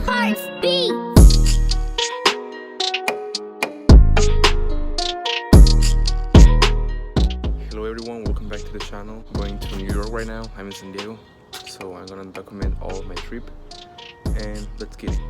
hearts beat. Hello everyone, welcome back to the channel. I'm going to New York right now. I'm in San Diego, so I'm gonna document all of my trip and let's get it.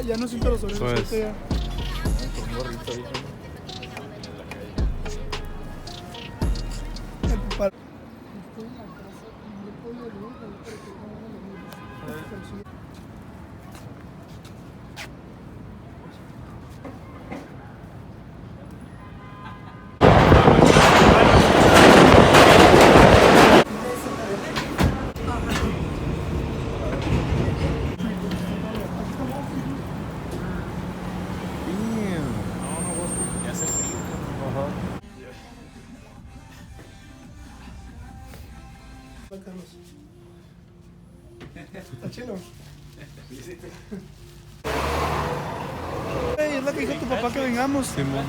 Ya no siento los orejas. Pues, Ya. El papá. Está chilo. Hey, es la que dijo tu papá que vengamos. Simón.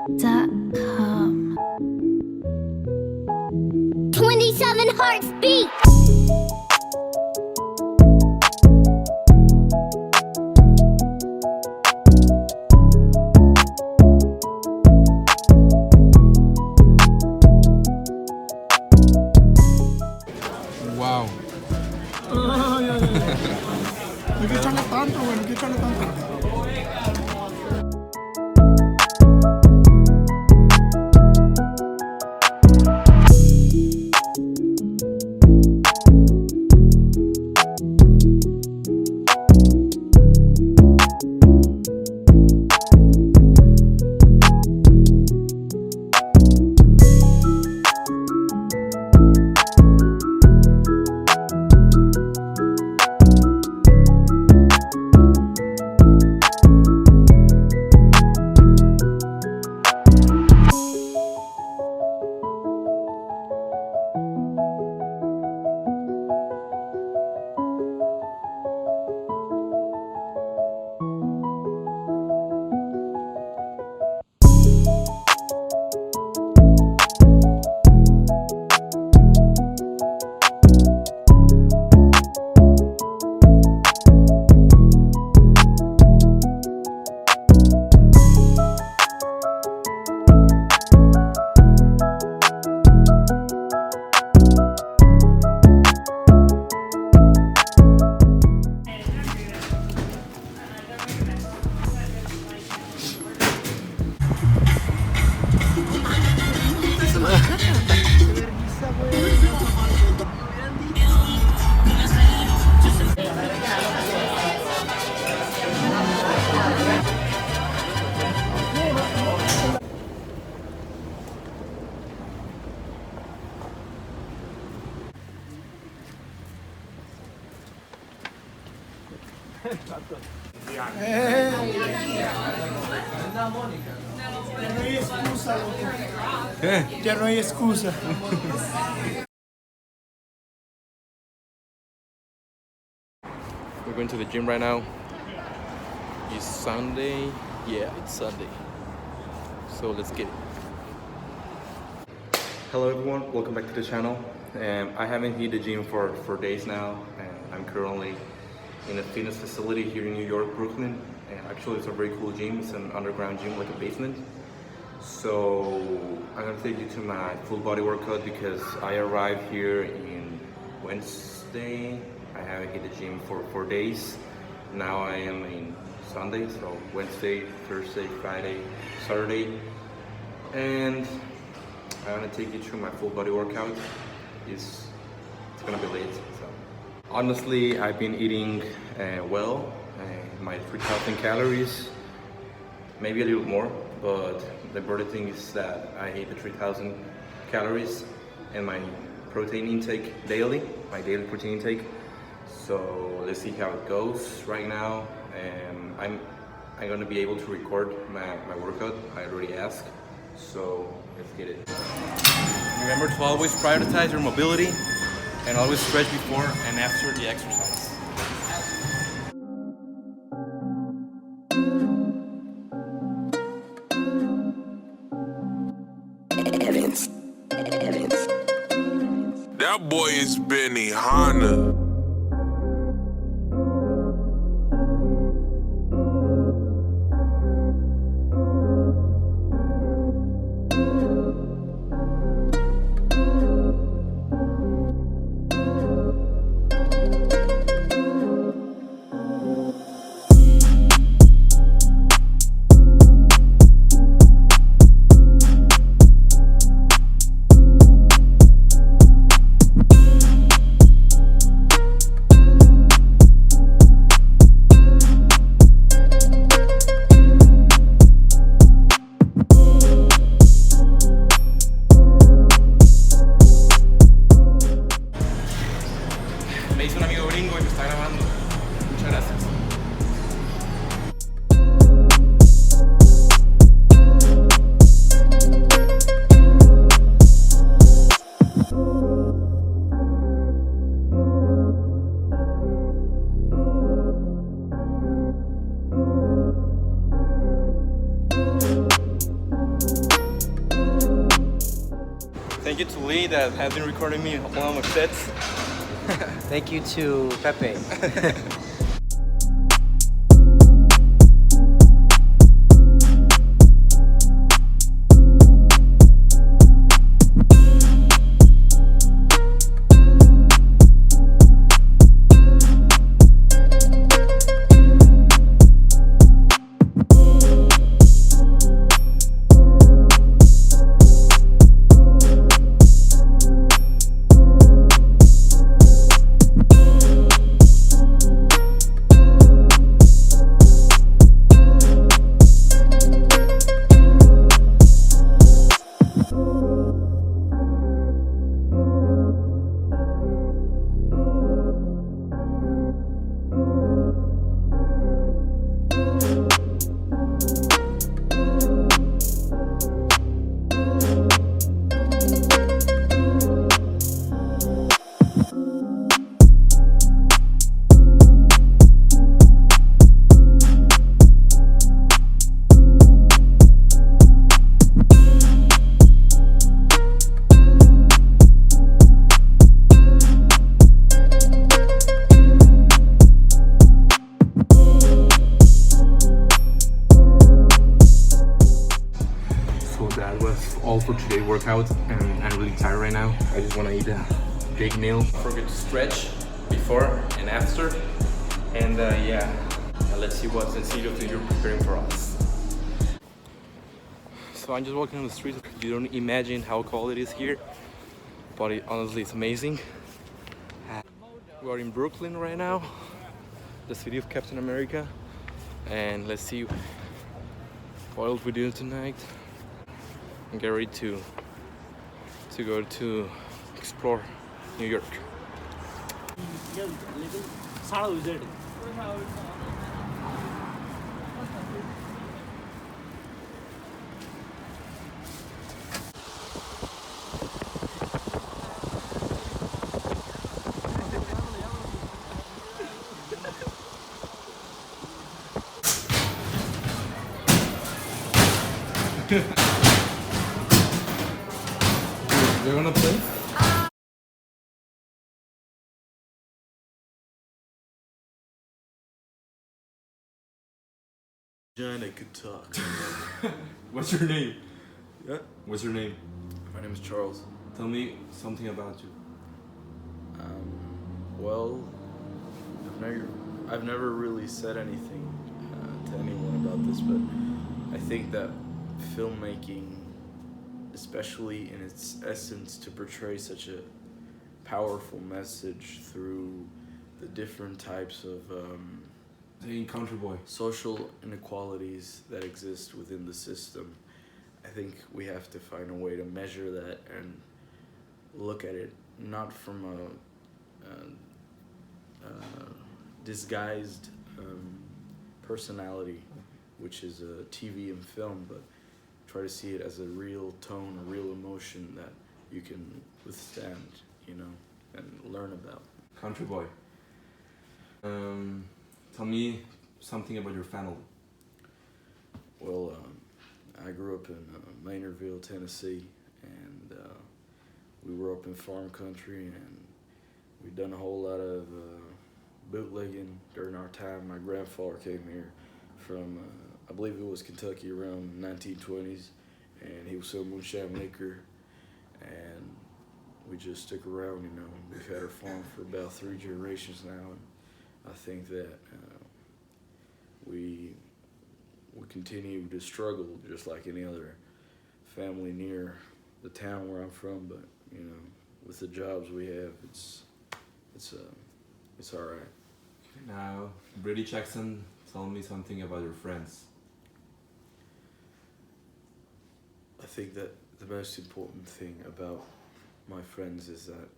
Wrkt.com 27 hearts beat. Wow. No hay que echarle tanto, güey, no hay que echarle tanto. Ya no hay excusa, loco. Ya no hay excusa. We're going to the gym right now. It's Sunday. Yeah, it's Sunday. So let's get it. Hello everyone, welcome back to the channel. I haven't hit the gym for 4 days now, and I'm currently in a fitness facility here in New York, Brooklyn. And actually it's a very cool gym. It's an underground gym, like a basement. So I'm gonna take you to my full body workout because I arrived here in Wednesday. I haven't hit the gym for 4 days. Now I am in Sunday, so Wednesday, Thursday, Friday, Saturday. And I'm gonna take you through my full body workout. It's gonna be late. So honestly, I've been eating well, my 3,000 calories, maybe a little more, but the important thing is that I ate the 3,000 calories and my protein intake daily, my daily protein intake. So let's see how it goes right now. I'm gonna be able to record my workout. I already asked, so let's get it. Remember to always prioritize your mobility and always stretch before and after the exercise. That boy is Benny Hanna. Me hizo un amigo gringo y me está grabando. Muchas gracias. Thank you to Lee that has been recording me one of my sets. Thank you to Pepe. all for today's workout, and I'm really tired right now. I just want to eat a big meal. Don't forget to stretch before and after, and yeah, let's see what sensitivity you're preparing for us. So I'm just walking on the street. You don't imagine how cold it is here, but honestly it's amazing. We are in Brooklyn right now, the city of Captain America, and let's see what else we're doing tonight. And get ready to go to explore New York. You're gonna play? Johnny could talk. What's your name? Yeah. What's your name? My name is Charles. Tell me something about you. Well, I've never really said anything to anyone about this, but I think that filmmaking, especially in its essence, to portray such a powerful message through the different types of Hey, country boy. social inequalities that exist within the system, I think we have to find a way to measure that and look at it not from a disguised personality, which is a TV and film, but try to see it as a real tone, a real emotion that you can withstand, you know, and learn about. Country boy. Tell me something about your family. Well, I grew up in Maynardville, Tennessee, and we were up in farm country, and we'd done a whole lot of bootlegging during our time. My grandfather came here from, I believe it was Kentucky around 1920s, and he was selling moonshine liquor, and we just stuck around, you know. We've had our farm for about 3 generations now, and I think that we continue to struggle just like any other family near the town where I'm from, but you know, with the jobs we have, it's all right. Now, Brady Jackson, tell me something about your friends. I think that the most important thing about my friends is that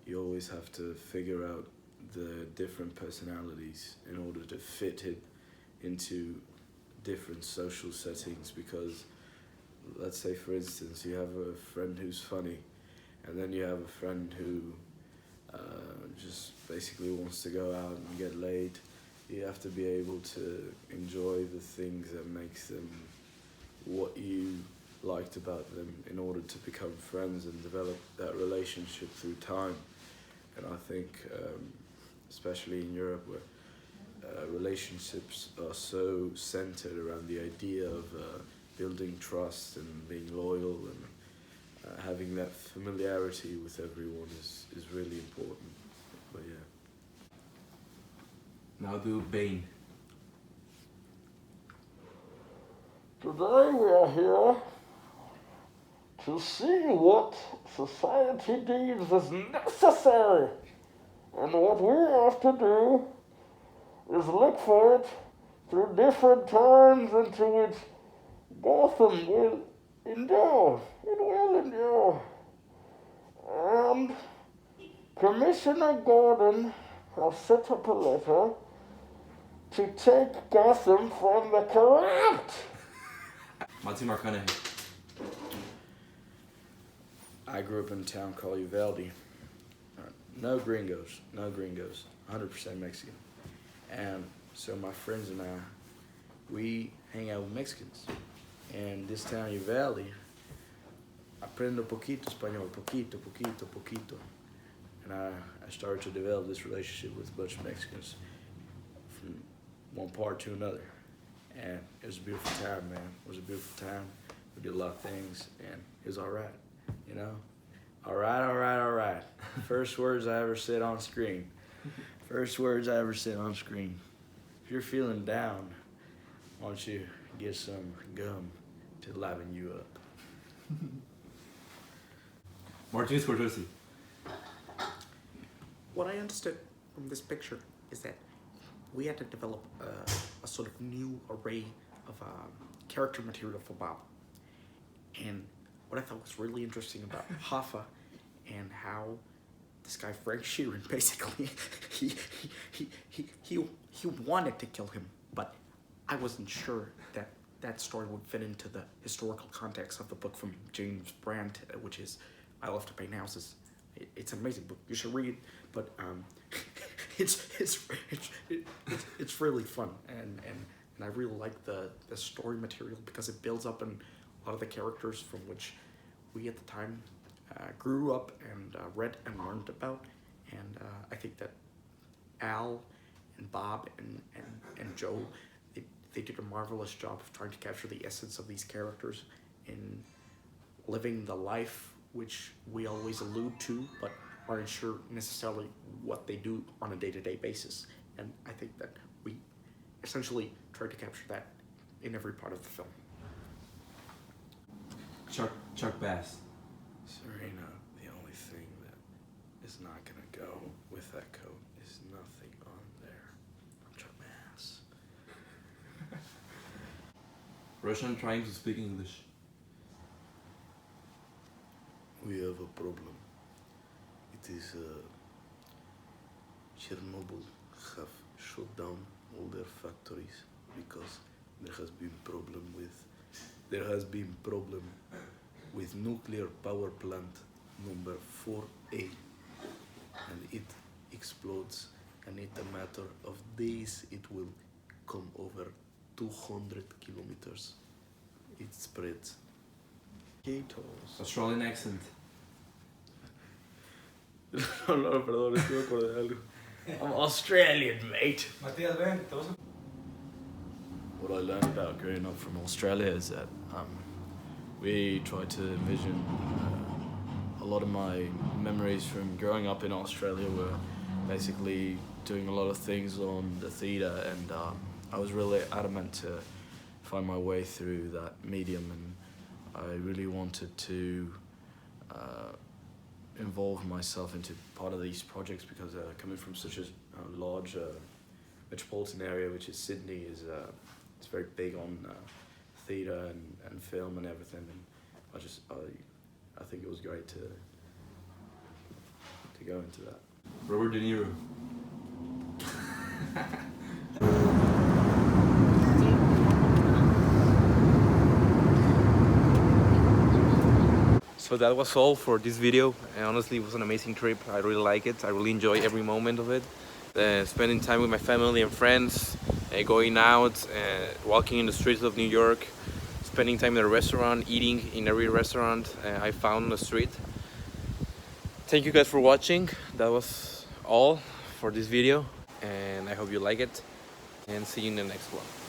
you always have to figure out the different personalities in order to fit it into different social settings, because let's say, for instance, you have a friend who's funny, and then you have a friend who just basically wants to go out and get laid. You have to be able to enjoy the things that makes them what you liked about them in order to become friends and develop that relationship through time. And I think, especially in Europe, where relationships are so centered around the idea of building trust and being loyal and having that familiarity with everyone is really important. But yeah. Now do Bane. Today we are here to see what society deems as necessary. And what we have to do is look for it through different times into which Gotham will endure. It will endure. And Commissioner Gordon has set up a letter to take Gotham from the corrupt. Matthew McConaughey. I grew up in a town called Uvalde. No gringos, 100% Mexican. And so my friends and I, we hang out with Mexicans. And this town, Uvalde, aprendo poquito español, poquito. And I started to develop this relationship with a bunch of Mexicans from one part to another. And it was a beautiful time, man. It was a beautiful time. We did a lot of things, and it was all right, you know? All right. First words I ever said on screen. If you're feeling down, why don't you get some gum to liven you up? Martin Scorsese. What I understood from this picture is that we had to develop a sort of new array of character material for Bob. And what I thought was really interesting about Hoffa and how this guy Frank Sheeran basically he he wanted to kill him, but I wasn't sure that that story would fit into the historical context of the book from James Brandt, which is I Love to Paint Houses. It's an amazing book. You should read it, but it's really fun, and I really like the story material because it builds up in a lot of the characters from which we at the time grew up and read and learned about, and I think that Al and Bob and Joe, they did a marvelous job of trying to capture the essence of these characters in living the life which we always allude to, but aren't sure necessarily what they do on a day-to-day basis. And I think that we essentially tried to capture that in every part of the film. Chuck Bass. Serena, the only thing that is not gonna go with that coat is nothing on there. Chuck Bass. Russian trying to speak English. We have a problem. It is Chernobyl have shut down all their factories because there has been problem with nuclear power plant number 4A, and it explodes, and in a matter of days it will come over 200 kilometers. It spreads. Australian accent. No, perdón, estoy me acordé de algo. I'm Australian, mate. Matías, ven, te vas a... What I learned about growing up from Australia is that we try to envision a lot of my memories from growing up in Australia were basically doing a lot of things on the theatre, and I was really adamant to find my way through that medium, and I really wanted to involve myself into part of these projects because coming from such a large metropolitan area, which is Sydney, is it's very big on theatre and film and everything, and I think it was great to go into that. Robert De Niro. So that was all for this video, and honestly it was an amazing trip. I really like it. I really enjoy every moment of it. Spending time with my family and friends, going out, walking in the streets of New York, spending time in a restaurant, eating in every restaurant I found on the street. Thank you guys for watching. That was all for this video, and I hope you like it, and see you in the next one.